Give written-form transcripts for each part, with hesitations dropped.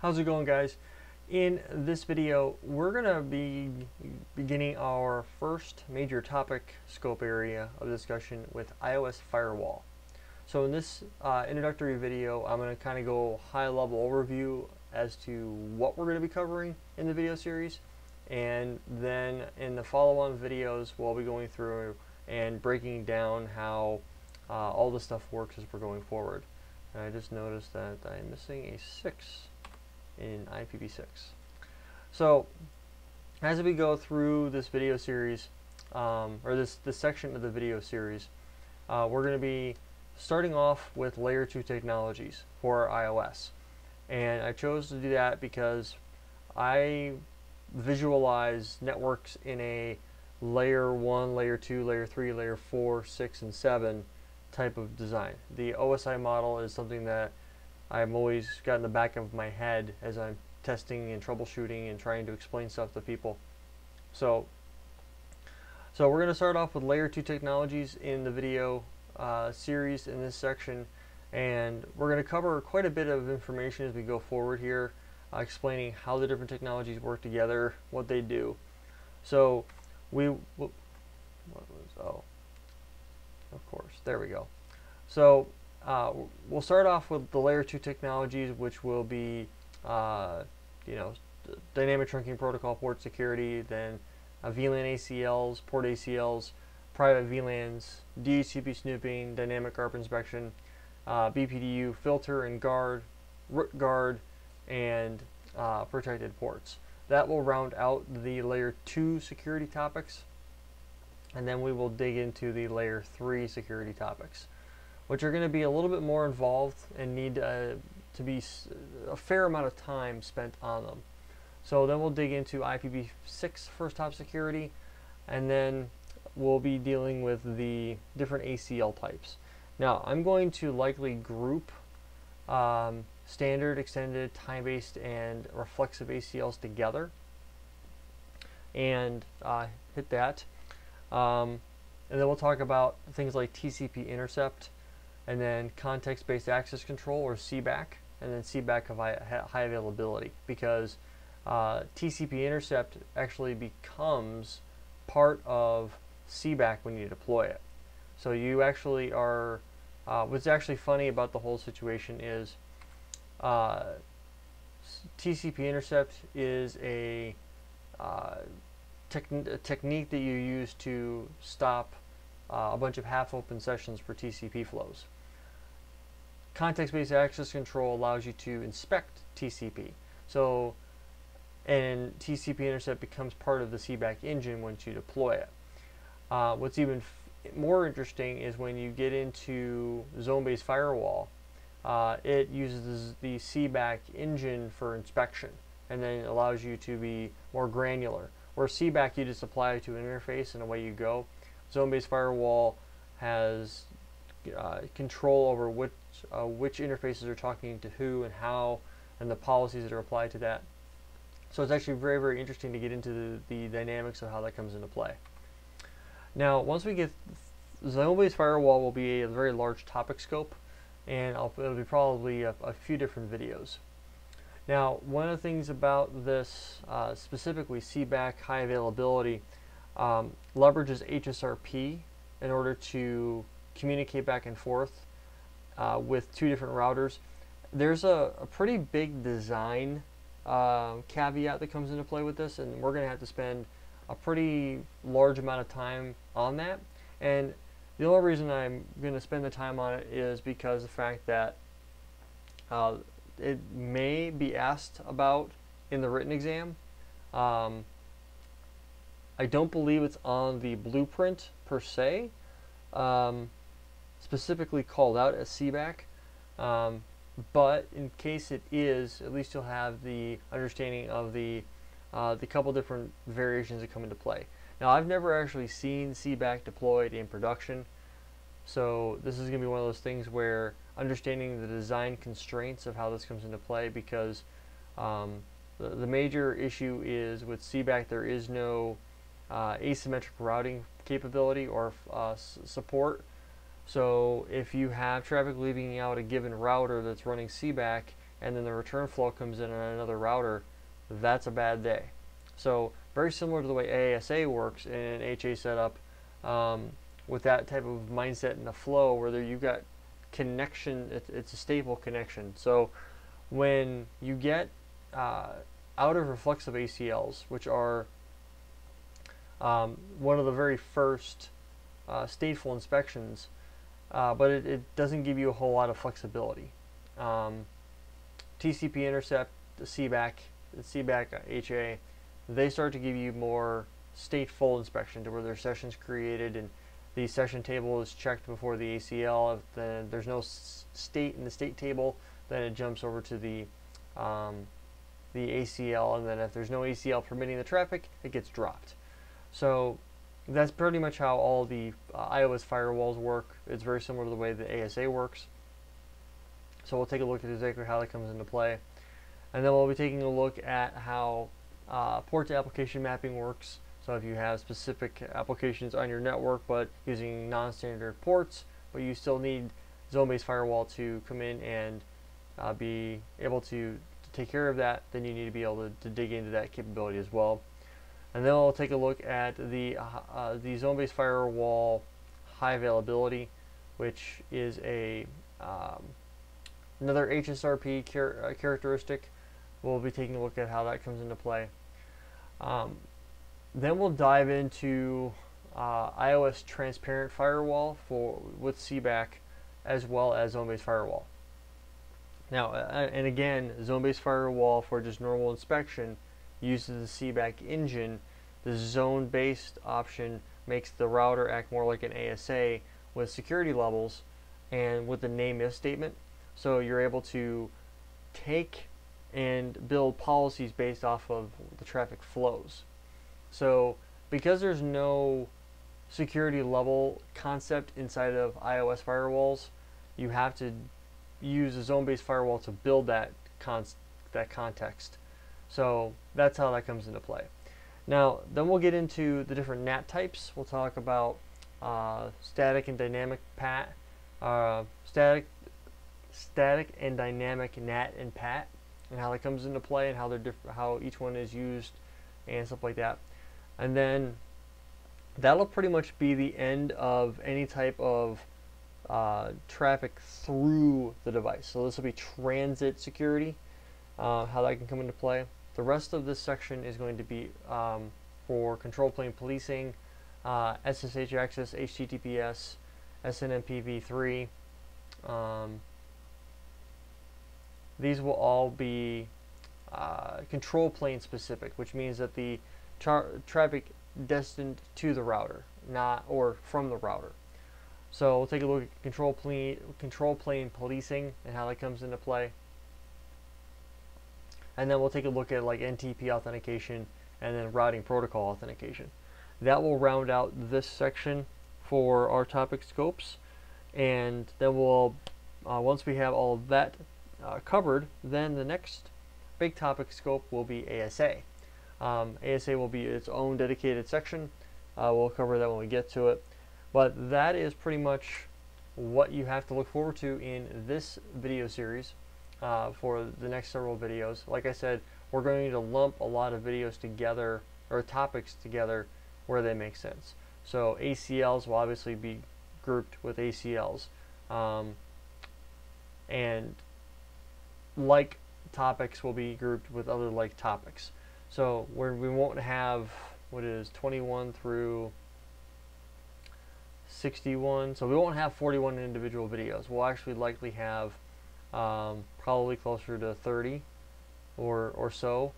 How's it going, guys? In this video, we're going to be beginning our first major topic scope area of discussion with iOS Firewall. So in this introductory video, I'm going to kind of go high-level overview as to what we're going to be covering in the video series, and then in the follow-on videos, we'll be going through and breaking down how all this stuff works as we're going forward. And I just noticed that I'm missing a 6 in IPv6. So as we go through this video series, or this section of the video series, we're going to be starting off with layer 2 technologies for iOS. And I chose to do that because I visualize networks in a layer 1, layer 2, layer 3, layer 4, 6, and 7 type of design. The OSI model is something that I've always got in the back of my head as I'm testing and troubleshooting and trying to explain stuff to people. So we're going to start off with layer 2 technologies in the video series in this section, and we're going to cover quite a bit of information as we go forward here, explaining how the different technologies work together, what they do. So of course, there we go. So we'll start off with the layer 2 technologies, which will be dynamic trunking protocol, port security, then VLAN ACLs, port ACLs, private VLANs, DHCP snooping, dynamic ARP inspection, BPDU, filter and guard, root guard, and protected ports. That will round out the layer 2 security topics, and then we will dig into the layer 3 security topics, which are going to be a little bit more involved and need to be a fair amount of time spent on them. So then we'll dig into IPv6 first hop security, and then we'll be dealing with the different ACL types. Now I'm going to likely group standard, extended, time-based, and reflexive ACLs together and hit that. And then we'll talk about things like TCP intercept, and then context-based access control, or CBAC, and then CBAC of high availability, because TCP intercept actually becomes part of CBAC when you deploy it. So you actually are, what's actually funny about the whole situation is TCP intercept is a technique that you use to stop a bunch of half-open sessions for TCP flows. Context-based access control allows you to inspect TCP. So, and TCP intercept becomes part of the CBAC engine once you deploy it. What's even more interesting is when you get into zone-based firewall, it uses the CBAC engine for inspection, and then it allows you to be more granular. Where CBAC, you just apply it to an interface and away you go. Zone-based firewall has control over which interfaces are talking to who and how, and the policies that are applied to that. So it's actually very, very interesting to get into the dynamics of how that comes into play. Now, once we get zone-based firewall, will be a very large topic scope, and it'll be probably a few different videos. Now, one of the things about this, specifically CBAC high availability, leverages HSRP in order to communicate back and forth with two different routers. There's a pretty big design caveat that comes into play with this, and we're going to have to spend a pretty large amount of time on that. And the only reason I'm going to spend the time on it is because of the fact that it may be asked about in the written exam. I don't believe it's on the blueprint per se, specifically called out as CBAC, but in case it is, at least you'll have the understanding of the couple different variations that come into play. Now, I've never actually seen CBAC deployed in production, so this is going to be one of those things where understanding the design constraints of how this comes into play, because the major issue is with CBAC there is no asymmetric routing capability or support. So if you have traffic leaving out a given router that's running CBAC and then the return flow comes in on another router, that's a bad day. So very similar to the way ASA works in an HA setup, with that type of mindset and the flow where you've got connection, it's a stable connection. So when you get out of reflexive ACLs, which are one of the very first stateful inspections, but it doesn't give you a whole lot of flexibility. TCP intercept, the CBAC HA, they start to give you more stateful inspection, to where there's sessions created and the session table is checked before the ACL. If there's no state in the state table, then it jumps over to the ACL, and then if there's no ACL permitting the traffic, it gets dropped. So that's pretty much how all the iOS firewalls work. It's very similar to the way the ASA works. So we'll take a look at exactly how that comes into play. And then we'll be taking a look at how port to application mapping works. So if you have specific applications on your network but using non-standard ports, but you still need zone-based firewall to come in and be able to take care of that, then you need to be able to dig into that capability as well. And then we'll take a look at the zone-based firewall high availability, which is a another HSRP characteristic. We'll be taking a look at how that comes into play. Then we'll dive into iOS transparent firewall with CBAC, as well as zone-based firewall. Now, and again, zone-based firewall for just normal inspection uses the CBAC engine. The zone-based option makes the router act more like an ASA with security levels and with the name if statement. So you're able to take and build policies based off of the traffic flows. So because there's no security level concept inside of iOS firewalls, you have to use a zone-based firewall to build that context. So that's how that comes into play. Now, then we'll get into the different NAT types. We'll talk about static and dynamic PAT, static and dynamic NAT and PAT, and how that comes into play, and how each one is used, and stuff like that. And then that'll pretty much be the end of any type of traffic through the device. So this will be transit security, how that can come into play. The rest of this section is going to be for control plane policing, SSH access, HTTPS, SNMP v3. These will all be control plane specific, which means that the traffic destined to the router, or from the router. So we'll take a look at control plane policing and how that comes into play. And then we'll take a look at like NTP authentication and then routing protocol authentication. That will round out this section for our topic scopes. And then we'll, once we have all of that covered, then the next big topic scope will be ASA. ASA will be its own dedicated section. We'll cover that when we get to it. But that is pretty much what you have to look forward to in this video series for the next several videos. Like I said, we're going to lump a lot of videos together, or topics together, where they make sense. So ACLs will obviously be grouped with ACLs. And like topics will be grouped with other like topics. So we won't have what is 21 through 61. So we won't have 41 individual videos. We'll actually likely have probably closer to 30 or so,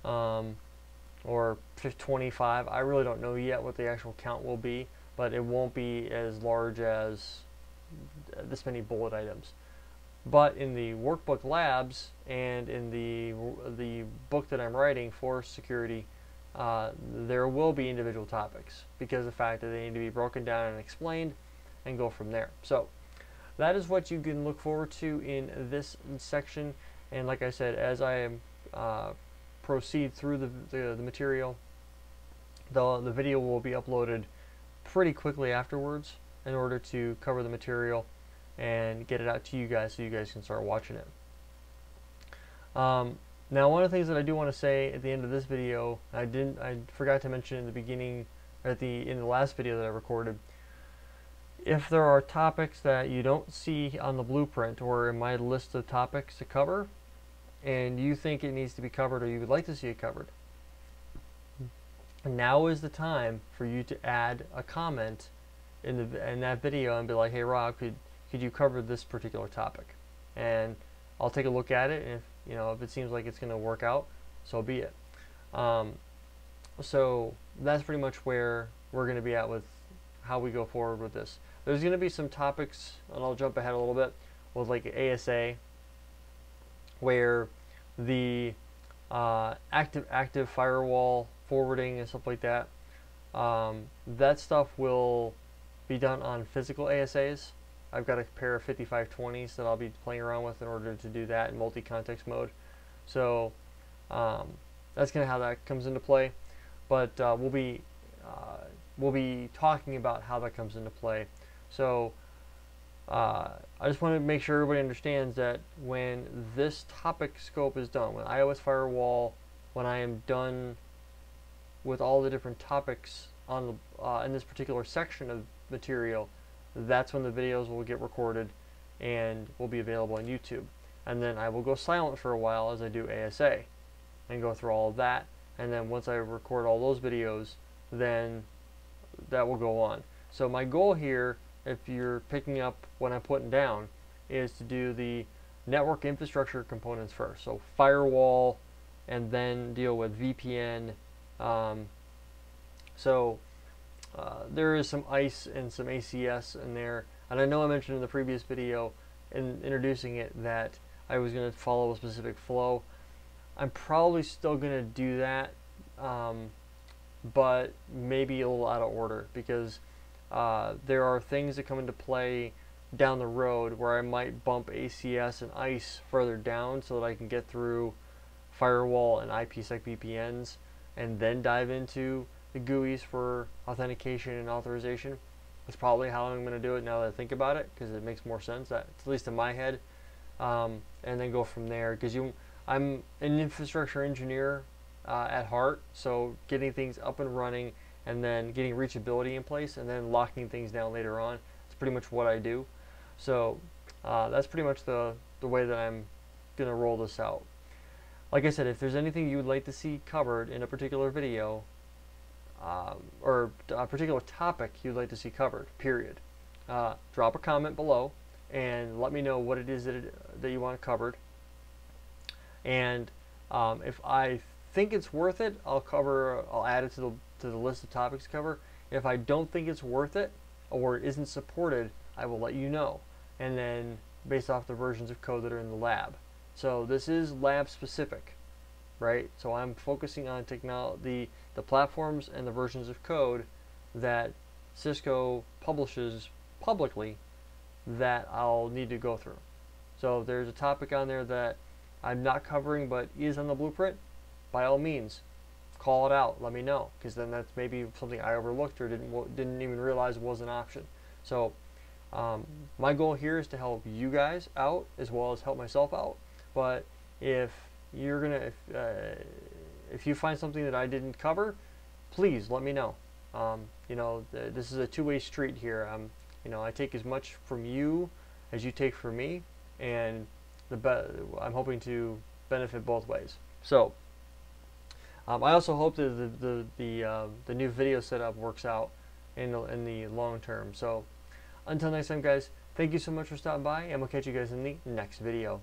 or 25. I really don't know yet what the actual count will be, but it won't be as large as this many bullet items. But in the workbook labs and in the book that I'm writing for security, there will be individual topics, because of the fact that they need to be broken down and explained and go from there. So that is what you can look forward to in this section. And like I said, as I proceed through the material, the video will be uploaded pretty quickly afterwards in order to cover the material and get it out to you guys so you guys can start watching it. Now, one of the things that I do want to say at the end of this video, I forgot to mention in the beginning, in the last video that I recorded. If there are topics that you don't see on the blueprint or in my list of topics to cover, and you think it needs to be covered or you would like to see it covered, now is the time for you to add a comment in that video and be like, hey Rob, could you cover this particular topic? And I'll take a look at it, and if it seems like it's going to work out, so be it. So that's pretty much where we're going to be at with how we go forward with this. There's going to be some topics, and I'll jump ahead a little bit, with like ASA, where the active firewall forwarding and stuff like that, that stuff will be done on physical ASAs. I've got a pair of 5520s that I'll be playing around with in order to do that in multi-context mode. So that's kind of how that comes into play. But we'll be talking about how that comes into play. So I just want to make sure everybody understands that when this topic scope is done, when iOS Firewall, when I am done with all the different topics on the, in this particular section of material, that's when the videos will get recorded and will be available on YouTube. And then I will go silent for a while as I do ASA and go through all of that. And then once I record all those videos, then that will go on. So my goal here, if you're picking up what I'm putting down, is to do the network infrastructure components first. So firewall, and then deal with VPN. There is some ICE and some ACS in there, and I know I mentioned in the previous video in introducing it that I was going to follow a specific flow. I'm probably still going to do that, but maybe a little out of order, because there are things that come into play down the road where I might bump ACS and ICE further down so that I can get through firewall and IPsec VPNs and then dive into the GUIs for authentication and authorization. That's probably how I'm going to do it now that I think about it, because it makes more sense, at least in my head, and then go from there, because I'm an infrastructure engineer at heart, so getting things up and running and then getting reachability in place and then locking things down later on, it's pretty much what I do. So that's pretty much the way that I'm going to roll this out. Like I said, if there's anything you would like to see covered in a particular video, or a particular topic you'd like to see covered, period, drop a comment below and let me know what it is that you want covered. And if I think it's worth it, I'll add it to the list of topics to cover. If I don't think it's worth it or isn't supported, I will let you know, and then based off the versions of code that are in the lab. So this is lab specific, right? So I'm focusing on technology, the platforms and the versions of code that Cisco publishes publicly that I'll need to go through. So if there's a topic on there that I'm not covering but is on the blueprint, by all means, call it out. Let me know, because then that's maybe something I overlooked or didn't even realize was an option. So my goal here is to help you guys out as well as help myself out. But if you're gonna, if you find something that I didn't cover, please let me know. This is a two-way street here. I take as much from you as you take from me, and I'm hoping to benefit both ways. So I also hope that the new video setup works out in the long term. So until next time, guys, thank you so much for stopping by, and we'll catch you guys in the next video.